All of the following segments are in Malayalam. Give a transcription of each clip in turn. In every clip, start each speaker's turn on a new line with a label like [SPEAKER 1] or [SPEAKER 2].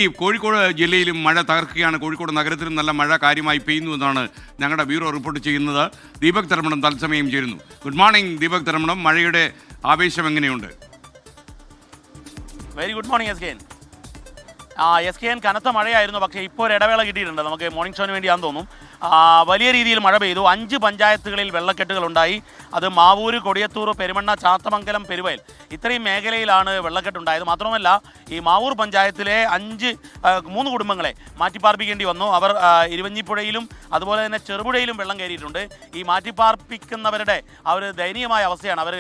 [SPEAKER 1] ഈ കോഴിക്കോട് ജില്ലയിലും മഴ തകർക്കുകയാണ്. കോഴിക്കോട് നഗരത്തിലും നല്ല മഴ കാര്യമായി പെയ്യുന്നു എന്നാണ് ഞങ്ങളുടെ ബ്യൂറോ റിപ്പോർട്ട് ചെയ്യുന്നത്. ദീപക് തരമണം തത്സമയം ചേരുന്നു. ഗുഡ് മോർണിംഗ് ദീപക് തരമണം, മഴയുടെ ആവേശം എങ്ങനെയുണ്ട്?
[SPEAKER 2] Very good morning S K N. S K N കനത്ത മഴയായിരുന്നു, പക്ഷേ ഇപ്പോൾ ഒരു ഇടവേള കിട്ടിയിട്ടുണ്ട്. നമുക്ക് മോർണിംഗ് ഷോന് വേണ്ടിയാണെന്ന് തോന്നും. വലിയ രീതിയിൽ മഴ പെയ്തു. 5 പഞ്ചായത്തുകളിൽ വെള്ളക്കെട്ടുകളുണ്ടായി. അത് മാവൂര്, കൊടിയത്തൂർ, പെരുമണ്ണ, ചാത്തമംഗലം, പെരുവയൽ ഇത്രയും മേഖലയിലാണ് വെള്ളക്കെട്ടുണ്ടായത്. മാത്രമല്ല ഈ മാവൂർ പഞ്ചായത്തിലെ 3 കുടുംബങ്ങളെ മാറ്റിപ്പാർപ്പിക്കേണ്ടി വന്നു. അവർ ഇരുവഞ്ഞിപ്പുഴയിലും അതുപോലെ തന്നെ ചെറുപുഴയിലും വെള്ളം കയറിയിട്ടുണ്ട്. ഈ മാറ്റിപ്പാർപ്പിക്കുന്നവരുടെ ആ ഒരു ദയനീയമായ അവസ്ഥയാണ്. അവർ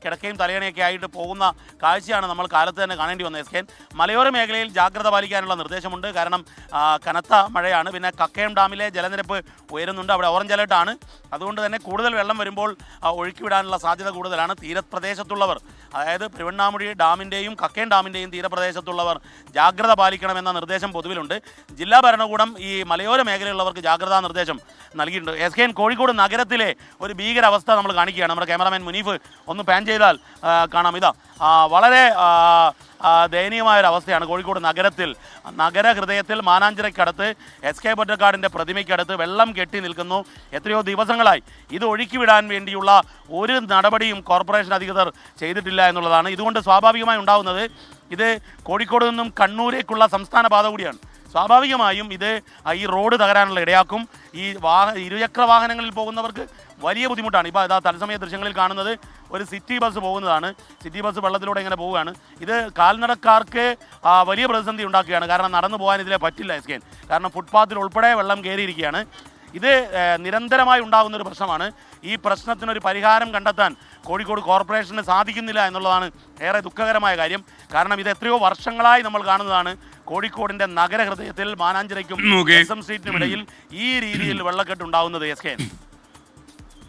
[SPEAKER 2] കിടക്കയും തലയണയൊക്കെ ആയിട്ട് പോകുന്ന കാഴ്ചയാണ് നമ്മൾ കാലത്ത് തന്നെ കാണേണ്ടി വന്നത്. എസ് കെ എൻ, മലയോര മേഖലയിൽ ജാഗ്രത പാലിക്കാനുള്ള നിർദ്ദേശമുണ്ട്. കാരണം കനത്ത മഴയാണ്. പിന്നെ കക്കയം ഡാമിലെ ജലനിരപ്പ് ഉയരുന്നുണ്ട്. അവിടെ ഓറഞ്ച് അലേർട്ടാണ്. അതുകൊണ്ട് തന്നെ കൂടുതൽ വെള്ളം വരുമ്പോൾ ഒഴുക്കിവിടാനുള്ള സാധ്യത കൂടുതലാണ്. തീരപ്രദേശത്തുള്ളവർ, അതായത് പെരുവണ്ണാമുഴി ഡാമിൻ്റെയും കക്കയം ഡാമിൻ്റെയും തീരപ്രദേശത്തുള്ളവർ ജാഗ്രത പാലിക്കണമെന്ന നിർദ്ദേശം പൊതുവിലുണ്ട്. ജില്ലാ ഭരണകൂടം ഈ മലയോര മേഖലയിലുള്ളവർക്ക് ജാഗ്രതാ നിർദ്ദേശം നൽകിയിട്ടുണ്ട്. എസ് കെ എൻ, കോഴിക്കോട് നഗരത്തിലെ ഒരു ഭീകരാവസ്ഥ നമ്മൾ കാണിക്കുകയാണ്. നമ്മുടെ ക്യാമറാമാൻ മുനീഫ് ഒന്ന് പാൻ ചെയ്താൽ കാണാം. ഇതാ വളരെ ദയനീയമായൊരവസ്ഥയാണ് കോഴിക്കോട് നഗരത്തിൽ. നഗരഹൃദയത്തിൽ മാനാഞ്ചിറയ്ക്കടുത്ത് എസ് കെ പൊറ്റക്കാടിൻ്റെ പ്രതിമയ്ക്കടുത്ത് വെള്ളം കെട്ടി നിൽക്കുന്നു. എത്രയോ ദിവസങ്ങളായി ഇത് ഒഴുക്കിവിടാൻ വേണ്ടിയുള്ള ഒരു നടപടിയും കോർപ്പറേഷൻ അധികൃതർ ചെയ്തിട്ടില്ല എന്നുള്ളതാണ്. ഇതുകൊണ്ട് സ്വാഭാവികമായി ഉണ്ടാകുന്നത്, ഇത് കോഴിക്കോട് നിന്നും കണ്ണൂരേക്കുള്ള സംസ്ഥാന പാത കൂടിയാണ്. സ്വാഭാവികമായും ഇത് ഈ റോഡ് തകരാനുള്ള ഇടയാക്കും. ഈ ഇരുചക്ര വാഹനങ്ങളിൽ പോകുന്നവർക്ക് വലിയ ബുദ്ധിമുട്ടാണ്. ഇപ്പോൾ അതാ തത്സമയ ദൃശ്യങ്ങളിൽ കാണുന്നത് ഒരു സിറ്റി ബസ് പോകുന്നതാണ്. സിറ്റി ബസ് വെള്ളത്തിലൂടെ ഇങ്ങനെ പോവുകയാണ്. ഇത് കാൽനടക്കാർക്ക് വലിയ പ്രതിസന്ധി ഉണ്ടാക്കുകയാണ്. കാരണം നടന്നു പോകാൻ ഇതിലെ പറ്റില്ല എസ് കെ എൻ. കാരണം ഫുട്പാത്തിൽ ഉൾപ്പെടെ വെള്ളം കയറിയിരിക്കുകയാണ്. ഇത് നിരന്തരമായി ഉണ്ടാകുന്ന ഒരു പ്രശ്നമാണ്. ഈ പ്രശ്നത്തിനൊരു പരിഹാരം കണ്ടെത്താൻ കോഴിക്കോട് കോർപ്പറേഷന് സാധിക്കുന്നില്ല എന്നുള്ളതാണ് ഏറെ ദുഃഖകരമായ കാര്യം. കാരണം ഇത് എത്രയോ വർഷങ്ങളായി നമ്മൾ കാണുന്നതാണ്. കോഴിക്കോടിൻ്റെ നഗരഹൃദയത്തിൽ മാനാഞ്ചിറയ്ക്കും എസ് എം സ്ട്രീറ്റിനും ഇടയിൽ ഈ രീതിയിൽ വെള്ളക്കെട്ട് ഉണ്ടാകുന്നത്. S K N,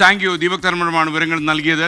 [SPEAKER 1] thank you. Deepak തരമണമാണ് വിവരങ്ങൾ നൽകിയത്.